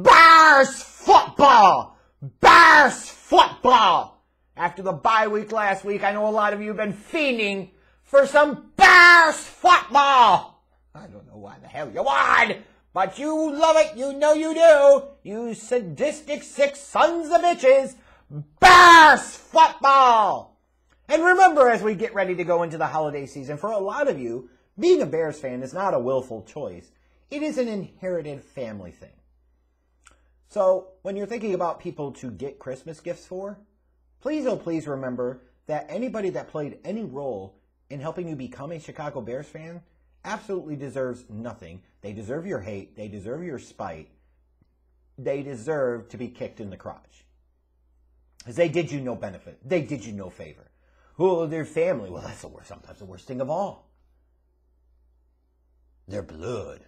Bears football! Bears football! After the bye week last week, I know a lot of you have been fiending for some Bears football! I don't know why the hell you would, but you love it, you know you do, you sadistic sick sons of bitches. Bears football! And remember, as we get ready to go into the holiday season, for a lot of you, being a Bears fan is not a willful choice. It is an inherited family thing. So, when you're thinking about people to get Christmas gifts for, please, oh please remember that anybody that played any role in helping you become a Chicago Bears fan absolutely deserves nothing. They deserve your hate. They deserve your spite. They deserve to be kicked in the crotch. Because they did you no benefit. They did you no favor. Who their family? Well, that's the worst, sometimes the worst thing of all. Their blood.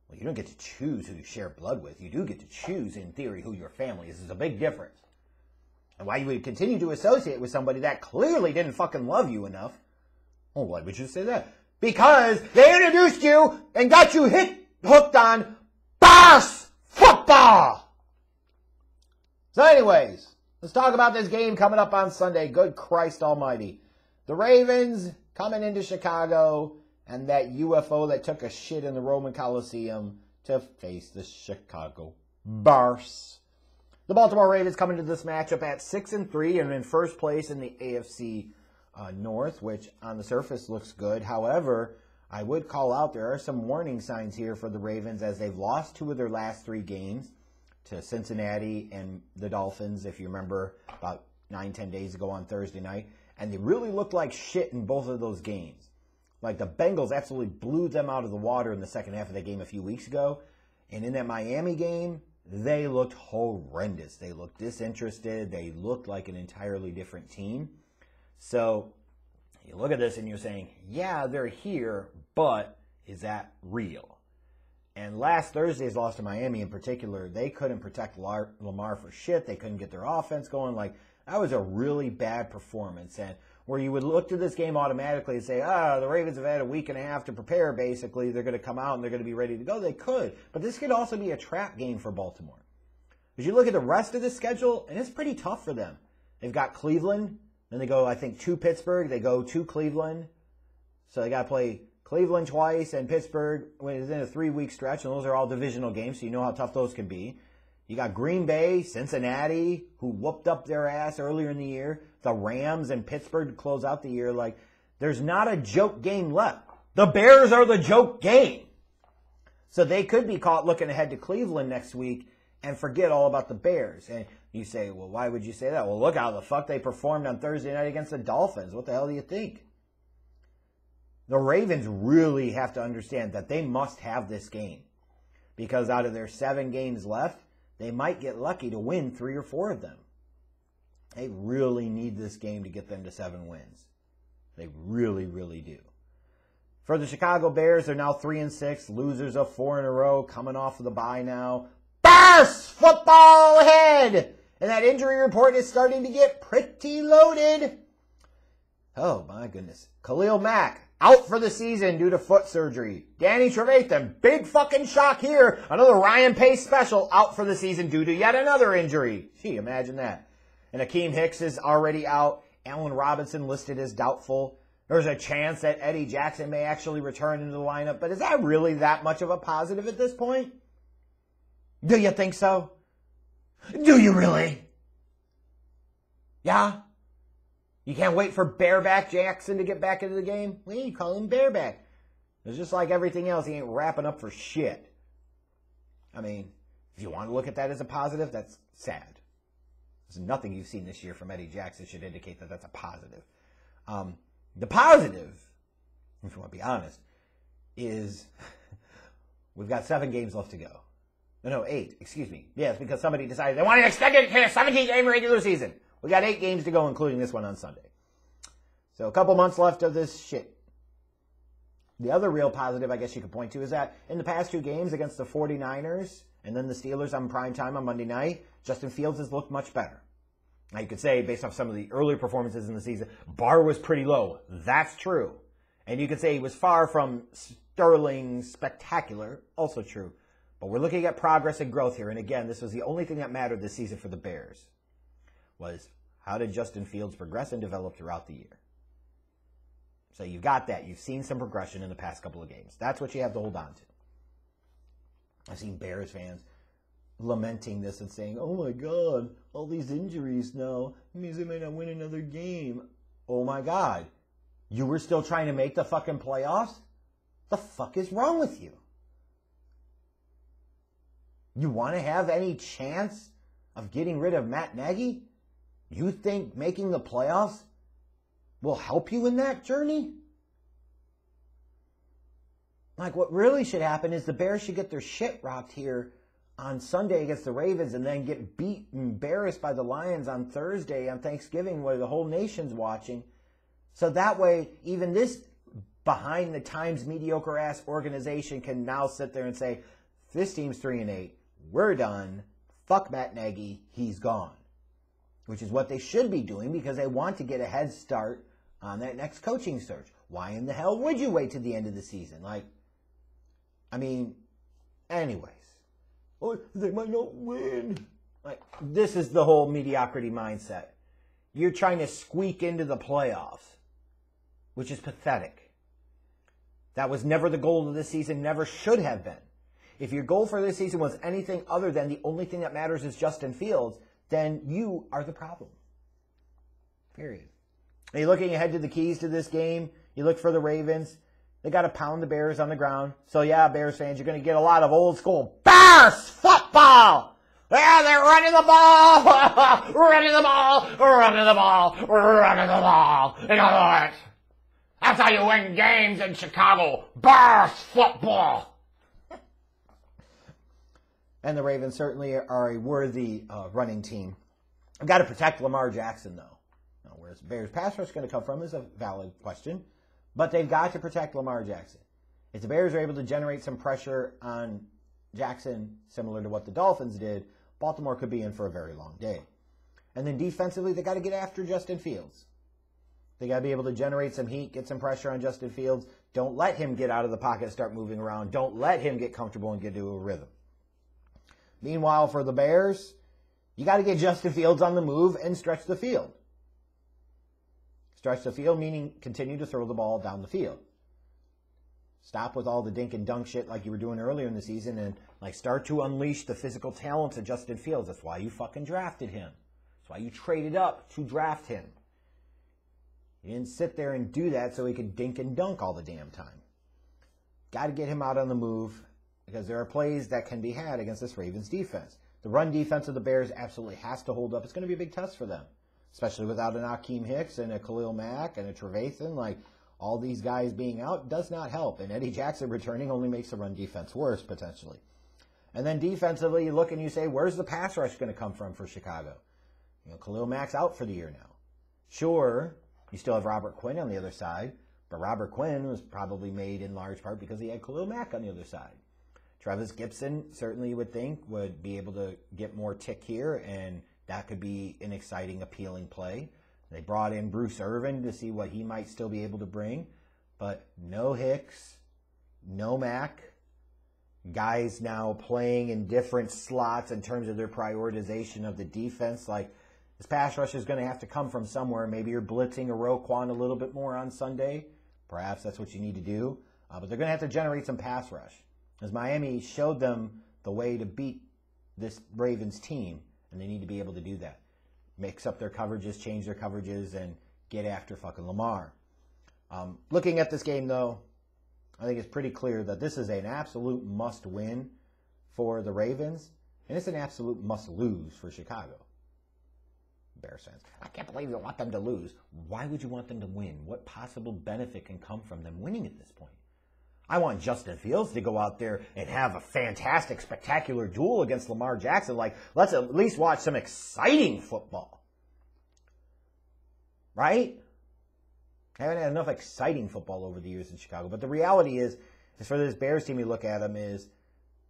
Well, you don't get to choose who you share blood with. You do get to choose, in theory, who your family is. There's a big difference. And why you would continue to associate with somebody that clearly didn't fucking love you enough. Well, why would you say that? Because they introduced you and got you hooked on Bears football! So anyways, let's talk about this game coming up on Sunday. Good Christ almighty. The Ravens coming into Chicago, and that UFO that took a shit in the Roman Coliseum to face the Chicago Bears. The Baltimore Ravens come into this matchup at 6-3 and in first place in the AFC North, which on the surface looks good. However, I would call out there are some warning signs here for the Ravens as they've lost 2 of their last 3 games to Cincinnati and the Dolphins, if you remember, about 9-10 days ago on Thursday night. And they really looked like shit in both of those games. Like the Bengals absolutely blew them out of the water in the second half of that game a few weeks ago. And in that Miami game, they looked horrendous. They looked disinterested. They looked like an entirely different team. So you look at this and you're saying, yeah, they're here, but is that real? And last Thursday's loss to Miami in particular, they couldn't protect Lamar for shit. They couldn't get their offense going. Like, that was a really bad performance. And where you would look to this game automatically and say, the Ravens have had a week and a half to prepare, basically. They're going to come out and they're going to be ready to go. They could. But this could also be a trap game for Baltimore. As you look at the rest of the schedule, and it's pretty tough for them. They've got Cleveland. Then they go, I think, to Pittsburgh. They go to Cleveland. So they got to play Cleveland twice and Pittsburgh within a 3-week stretch. And those are all divisional games, so you know how tough those can be. You got Green Bay, Cincinnati, who whooped up their ass earlier in the year. The Rams and Pittsburgh to close out the year. Like, there's not a joke game left. The Bears are the joke game. So they could be caught looking ahead to Cleveland next week and forget all about the Bears. And you say, well, why would you say that? Well, look how the fuck they performed on Thursday night against the Dolphins. What the hell do you think? The Ravens really have to understand that they must have this game. Because out of their 7 games left, they might get lucky to win 3 or 4 of them. They really need this game to get them to 7 wins. They really, really do. For the Chicago Bears, they're now 3-6, losers of 4 in a row, coming off of the bye now. Bears football ahead! And that injury report is starting to get pretty loaded. Oh, my goodness. Khalil Mack, out for the season due to foot surgery. Danny Trevathan, big fucking shock here. Another Ryan Pace special, out for the season due to yet another injury. Gee, imagine that. And Akeem Hicks is already out. Allen Robinson listed as doubtful. There's a chance that Eddie Jackson may actually return into the lineup. But is that really that much of a positive at this point? Do you think so? Do you really? Yeah? You can't wait for Bareback Jackson to get back into the game? Well, you call him Bareback. It's just like everything else, he ain't wrapping up for shit. I mean, if you want to look at that as a positive, that's sad. There's nothing you've seen this year from Eddie Jackson should indicate that that's a positive. The positive, if you want to be honest, is we've got 7 games left to go. No, 8, excuse me. Yes, because somebody decided they wanted to extend it to a 17-game regular season. We got 8 games to go, including this one on Sunday. So a couple months left of this shit. The other real positive I guess you could point to is that in the past 2 games against the 49ers and then the Steelers on primetime on Monday night, Justin Fields has looked much better. Now you could say, based off some of the earlier performances in the season, bar was pretty low. That's true. And you could say he was far from sterling spectacular. Also true. But we're looking at progress and growth here. And again, this was the only thing that mattered this season for the Bears, was how did Justin Fields progress and develop throughout the year. So you've got that. You've seen some progression in the past couple of games. That's what you have to hold on to. I've seen Bears fans lamenting this and saying, oh my God, all these injuries now. It means they may not win another game. Oh my God. You were still trying to make the fucking playoffs? The fuck is wrong with you? You want to have any chance of getting rid of Matt Nagy? You think making the playoffs will help you in that journey? Like, what really should happen is the Bears should get their shit rocked here on Sunday against the Ravens and then get beat and embarrassed by the Lions on Thursday on Thanksgiving where the whole nation's watching. So that way, even this behind the times mediocre ass organization can now sit there and say, this team's 3-8. We're done. Fuck Matt Nagy. He's gone. Which is what they should be doing because they want to get a head start on that next coaching search. Why in the hell would you wait to the end of the season? Anyways. Or they might not win. This is the whole mediocrity mindset. You're trying to squeak into the playoffs, which is pathetic. That was never the goal of this season, never should have been. If your goal for this season was anything other than the only thing that matters is Justin Fields, then you are the problem. Period. Are you looking ahead to the keys to this game? You look for the Ravens. They got to pound the Bears on the ground. So yeah, Bears fans, you're going to get a lot of old school Bears football. Yeah, they're running the ball, running the ball, running the ball, running the ball. You know what? That's how you win games in Chicago. Bears football. And the Ravens certainly are a worthy running team. I've got to protect Lamar Jackson, though. Now, where's the Bears' pass rush going to come from is a valid question. But they've got to protect Lamar Jackson. If the Bears are able to generate some pressure on Jackson, similar to what the Dolphins did, Baltimore could be in for a very long day. And then defensively, they got to get after Justin Fields. They got to be able to generate some heat, get some pressure on Justin Fields. Don't let him get out of the pocket and start moving around. Don't let him get comfortable and get into a rhythm. Meanwhile, for the Bears, you got to get Justin Fields on the move and stretch the field. Stretch the field, meaning continue to throw the ball down the field. Stop with all the dink and dunk shit like you were doing earlier in the season and start to unleash the physical talents of Justin Fields. That's why you fucking drafted him. That's why you traded up to draft him. You didn't sit there and do that so he could dink and dunk all the damn time. Got to get him out on the move because there are plays that can be had against this Ravens defense. The run defense of the Bears absolutely has to hold up. It's going to be a big test for them, especially without an Akeem Hicks and a Khalil Mack and a Trevathan. All these guys being out does not help. And Eddie Jackson returning only makes the run defense worse, potentially. And then defensively, you look and you say, where's the pass rush going to come from for Chicago? Khalil Mack's out for the year now. Sure, you still have Robert Quinn on the other side, but Robert Quinn was probably made in large part because he had Khalil Mack on the other side. Travis Gibson, certainly you would think, would be able to get more tick here, and that could be an exciting, appealing play. They brought in Bruce Irvin to see what he might still be able to bring, but no Hicks, no Mack. Guys now playing in different slots in terms of their prioritization of the defense. This pass rush is going to have to come from somewhere. Maybe you're blitzing a Roquan a little bit more on Sunday. Perhaps that's what you need to do. But they're going to have to generate some pass rush. As Miami showed them the way to beat this Ravens team, and they need to be able to do that. Mix up their coverages, change their coverages, and get after fucking Lamar. Looking at this game, though, I think it's pretty clear that this is an absolute must-win for the Ravens, and it's an absolute must-lose for Chicago. Bears fans, I can't believe you want them to lose. Why would you want them to win? What possible benefit can come from them winning at this point? I want Justin Fields to go out there and have a fantastic, spectacular duel against Lamar Jackson. Let's at least watch some exciting football. Right? I haven't had enough exciting football over the years in Chicago. But the reality is for this Bears team, you look at them, is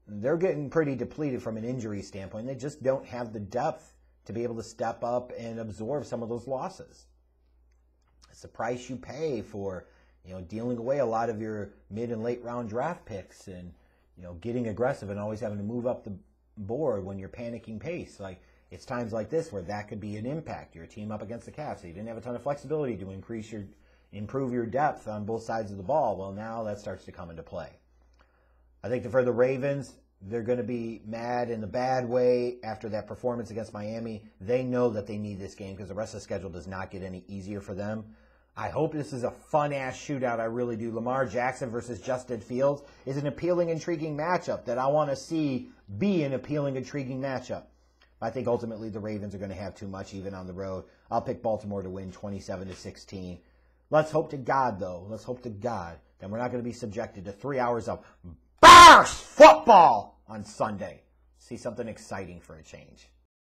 they're getting pretty depleted from an injury standpoint. They just don't have the depth to be able to step up and absorb some of those losses. It's the price you pay for dealing away a lot of your mid and late round draft picks and, getting aggressive and always having to move up the board when you're panicking pace. Like, it's times like this where that could be an impact. You're a team up against the Cavs, so you didn't have a ton of flexibility to improve your depth on both sides of the ball. Well, now that starts to come into play. I think for the Ravens, they're going to be mad in the bad way after that performance against Miami. They know that they need this game because the rest of the schedule does not get any easier for them. I hope this is a fun-ass shootout. I really do. Lamar Jackson versus Justin Fields is an appealing, intriguing matchup that I want to see be an appealing, intriguing matchup. I think ultimately the Ravens are going to have too much even on the road. I'll pick Baltimore to win 27-16. Let's hope to God, though. Let's hope to God that we're not going to be subjected to 3 hours of Bears football on Sunday. See something exciting for a change.